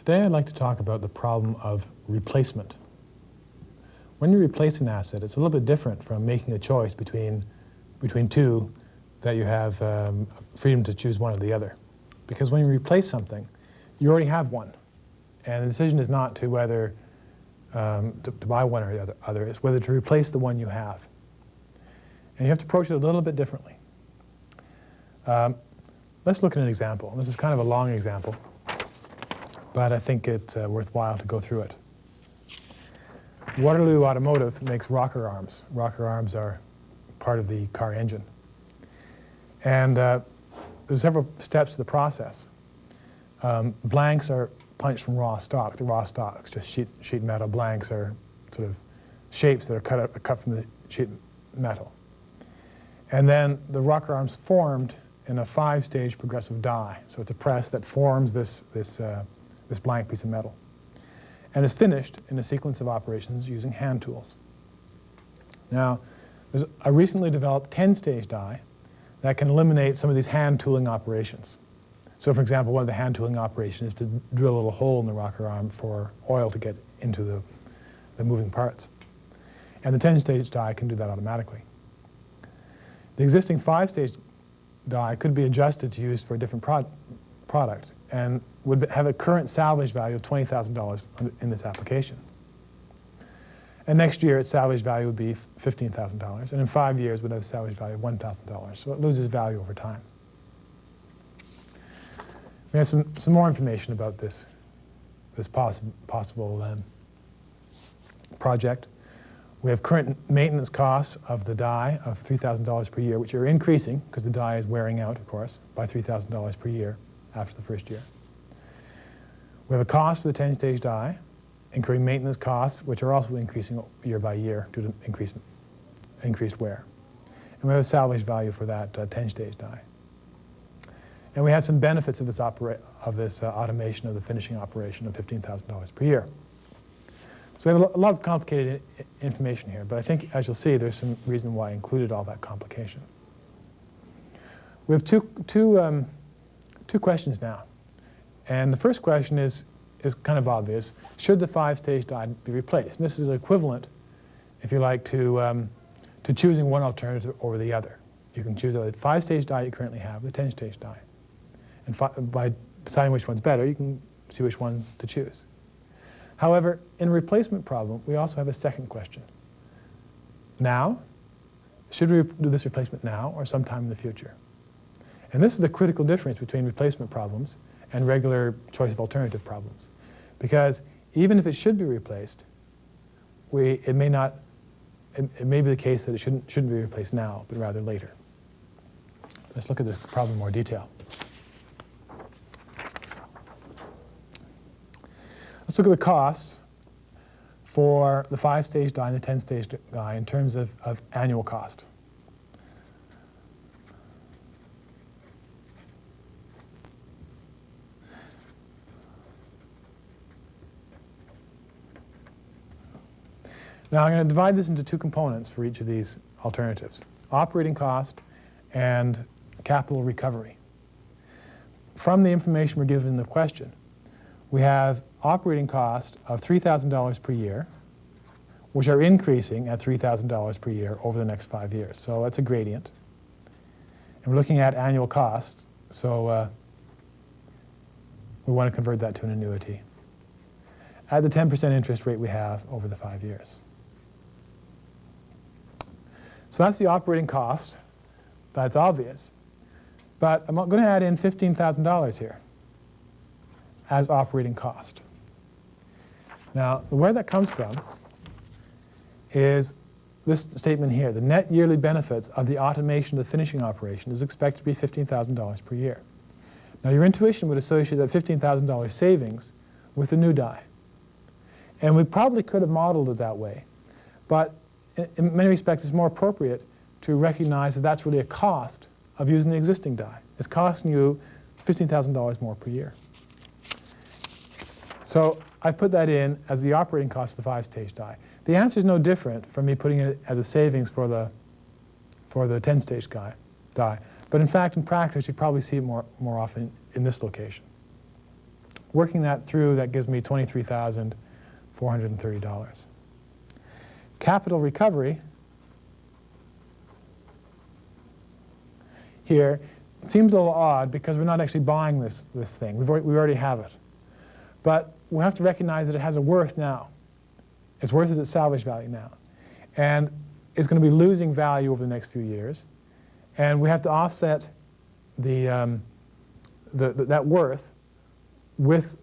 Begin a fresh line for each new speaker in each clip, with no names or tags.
Today I'd like to talk about the problem of replacement. When you replace an asset, it's a little bit different from making a choice between two that you have freedom to choose one or the other. Because when you replace something, you already have one. And the decision is not to whether to buy one or the other, it's whether to replace the one you have. And you have to approach it a little bit differently. Let's look at an example. This is kind of a long example, but I think it's worthwhile to go through it. Waterloo Automotive makes rocker arms. Rocker arms are part of the car engine. And there's several steps to the process. Blanks are punched from raw stock. The raw stock is just sheet metal. Blanks are sort of shapes that are cut from the sheet metal. And then the rocker arm's formed in a 5-stage progressive die. So it's a press that forms this blank piece of metal. And is finished in a sequence of operations using hand tools. Now, there's a recently developed 10-stage die that can eliminate some of these hand tooling operations. So for example, one of the hand tooling operations is to drill a little hole in the rocker arm for oil to get into the moving parts. And the 10-stage die can do that automatically. The existing 5-stage die could be adjusted to use for a different product and would have a current salvage value of $20,000 in this application. And next year, its salvage value would be $15,000, and in 5 years would have a salvage value of $1,000. So it loses value over time. We have some more information about this possible project. We have current maintenance costs of the die of $3,000 per year, which are increasing because the die is wearing out, of course, by $3,000 per year after the first year. We have a cost for the 10-stage die, incurring maintenance costs, which are also increasing year by year due to increased wear. And we have a salvage value for that 10-stage die. And we have some benefits of this automation of the finishing operation of $15,000 per year. So we have a lot of complicated information here, but I think, as you'll see, there's some reason why I included all that complication. We have two questions now. And the first question is kind of obvious. Should the 5-stage die be replaced? And this is equivalent, if you like, to choosing one alternative over the other. You can choose the 5-stage die you currently have, the 10-stage die. And by deciding which one's better, you can see which one to choose. However, in a replacement problem, we also have a second question. Now? Should we do this replacement now or sometime in the future? And this is the critical difference between replacement problems and regular choice of alternative problems. Because even if it should be replaced, it may be the case that it shouldn't be replaced now, but rather later. Let's look at this problem in more detail. Let's look at the costs for the 5-stage die and the 10-stage die in terms of annual cost. Now I'm going to divide this into two components for each of these alternatives: operating cost and capital recovery. From the information we're given in the question, we have operating cost of $3,000 per year, which are increasing at $3,000 per year over the next 5 years. So that's a gradient. And we're looking at annual costs, so we want to convert that to an annuity at the 10% interest rate we have over the 5 years. So that's the operating cost. That's obvious. But I'm going to add in $15,000 here as operating cost. Now, where that comes from is this statement here. The net yearly benefits of the automation of the finishing operation is expected to be $15,000 per year. Now, your intuition would associate that $15,000 savings with the new die. And we probably could have modeled it that way. But in many respects, it's more appropriate to recognize that that's really a cost of using the existing die. It's costing you $15,000 more per year. So I've put that in as the operating cost of the 5-stage die. The answer is no different from me putting it as a savings for the 10-stage die. But in fact, in practice, you probably see it more often in this location. working that through, that gives me $23,430. Capital recovery here seems a little odd because we're not actually buying this thing. We already have it. But we have to recognize that it has a worth now. Its worth is its salvage value now. And it's going to be losing value over the next few years. And we have to offset that worth with,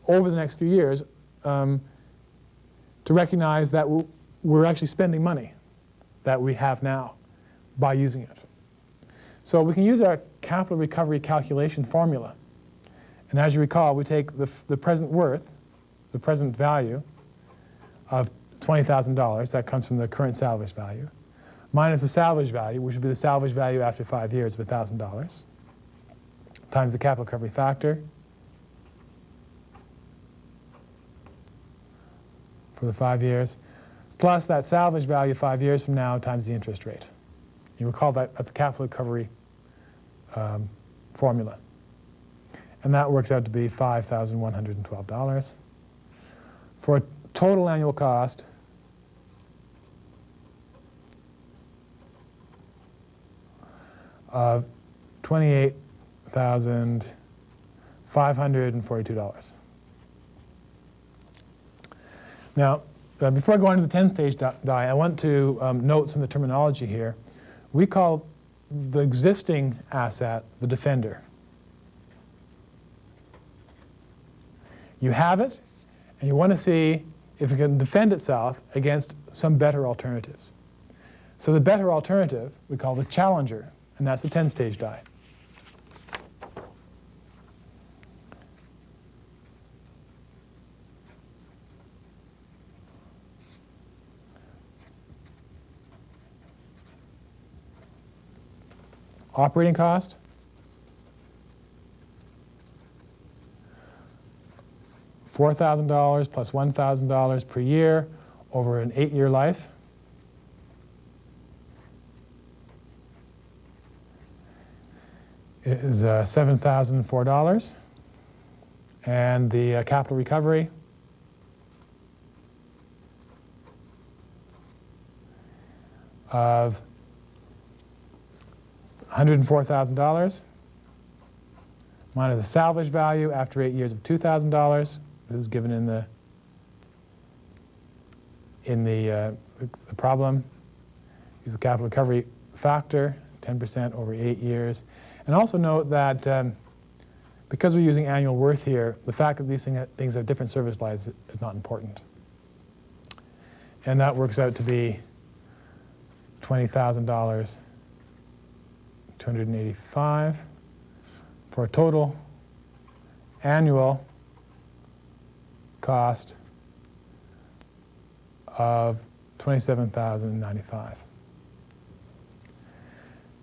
over the next few years, to recognize that we're actually spending money that we have now by using it. So we can use our capital recovery calculation formula. And as you recall, we take the present worth, the present value of $20,000, that comes from the current salvage value, minus the salvage value, which would be the salvage value after 5 years of $1,000, times the capital recovery factor for the 5 years, plus that salvage value 5 years from now times the interest rate. You recall that's the capital recovery formula. And that works out to be $5,112 for a total annual cost of $28,542. Now, before I go on to the 10th stage die, I want to note some of the terminology here. We call the existing asset the defender. You have it, and you want to see if it can defend itself against some better alternatives. So the better alternative we call the challenger, and that's the 10-stage die. Operating cost, $4,000 plus $1,000 per year over an 8-year life. It is $7,004. And the capital recovery of $104,000 minus the salvage value after 8 years of $2,000. This is given in the problem. Use the capital recovery factor, 10% over 8 years. And also note that because we're using annual worth here, the fact that these things have different service lives is not important. And that works out to be $20,000, $285 for a total annual cost of $27,095.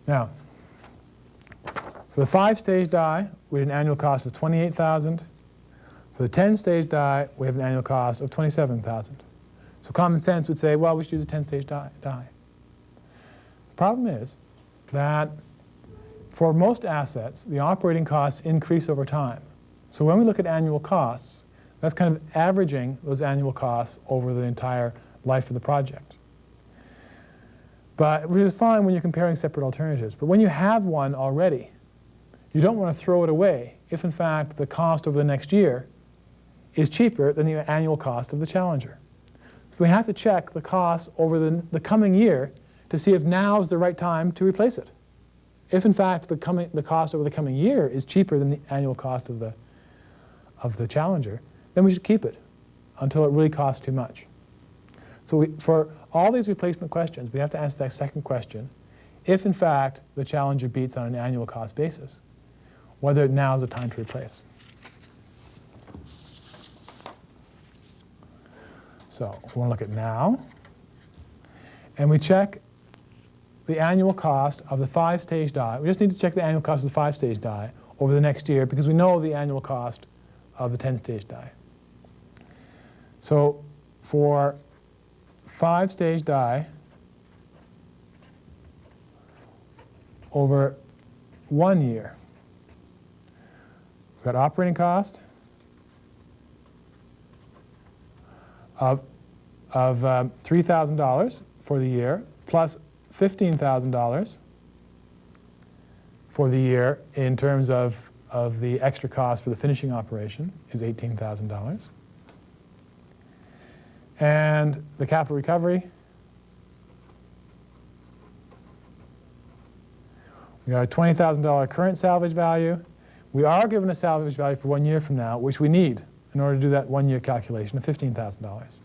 Now, for the 5-stage die, we had an annual cost of $28,000. For the 10-stage die, we have an annual cost of $27,000. So common sense would say, well, we should use a 10-stage die. The problem is that for most assets, the operating costs increase over time. So when we look at annual costs, that's kind of averaging those annual costs over the entire life of the project. But which is fine when you're comparing separate alternatives. But when you have one already, you don't want to throw it away if, in fact, the cost over the next year is cheaper than the annual cost of the challenger. So we have to check the cost over the coming year to see if now is the right time to replace it. If, in fact, the cost over the coming year is cheaper than the annual cost of the challenger, then we should keep it until it really costs too much. So for all these replacement questions, we have to answer that second question. If, in fact, the challenger beats on an annual cost basis, whether now is the time to replace. So we want to look at now. And we check the annual cost of the 5-stage die. We just need to check the annual cost of the 5-stage die over the next year because we know the annual cost of the 10-stage die. So for 5-stage die over 1 year, we've got operating cost of $3,000 for the year plus $15,000 for the year in terms of the extra cost for the finishing operation is $18,000. And the capital recovery, we got a $20,000 current salvage value. We are given a salvage value for 1 year from now, which we need in order to do that 1 year calculation of $15,000.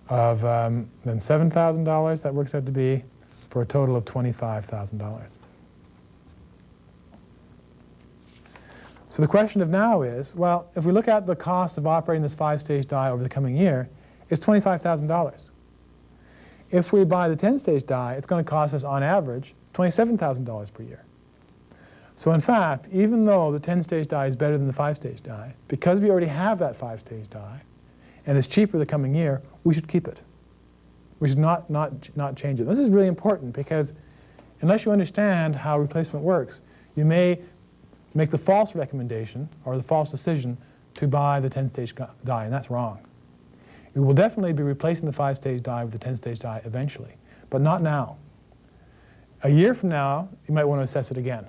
Of then $7,000, that works out to be for a total of $25,000. So the question of now is, well, if we look at the cost of operating this 5-stage die over the coming year, it's $25,000. If we buy the 10-stage die, it's going to cost us, on average, $27,000 per year. So in fact, even though the 10-stage die is better than the 5-stage die, because we already have that 5-stage die, and it's cheaper the coming year, we should keep it. We should not change it. This is really important because unless you understand how replacement works, you may make the false recommendation or the false decision to buy the 10-stage die, and that's wrong. We will definitely be replacing the 5-stage die with the 10-stage die eventually, but not now. A year from now, you might want to assess it again.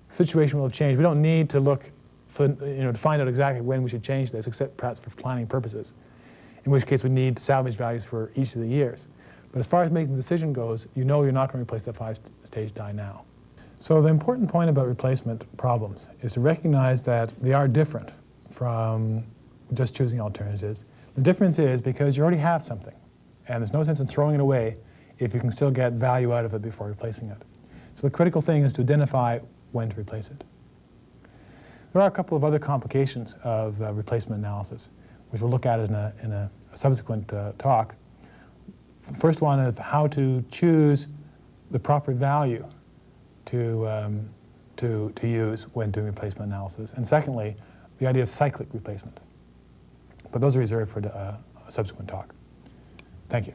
The situation will have changed. We don't need to look to find out exactly when we should change this, except perhaps for planning purposes, in which case we need salvage values for each of the years. But as far as making the decision goes, you know you're not going to replace that 5-stage die now. So the important point about replacement problems is to recognize that they are different from just choosing alternatives. The difference is because you already have something, and there's no sense in throwing it away if you can still get value out of it before replacing it. So the critical thing is to identify when to replace it. There are a couple of other complications of replacement analysis, which we'll look at in a subsequent talk. First one is how to choose the proper value to use when doing replacement analysis. And secondly, the idea of cyclic replacement. But those are reserved for a subsequent talk. Thank you.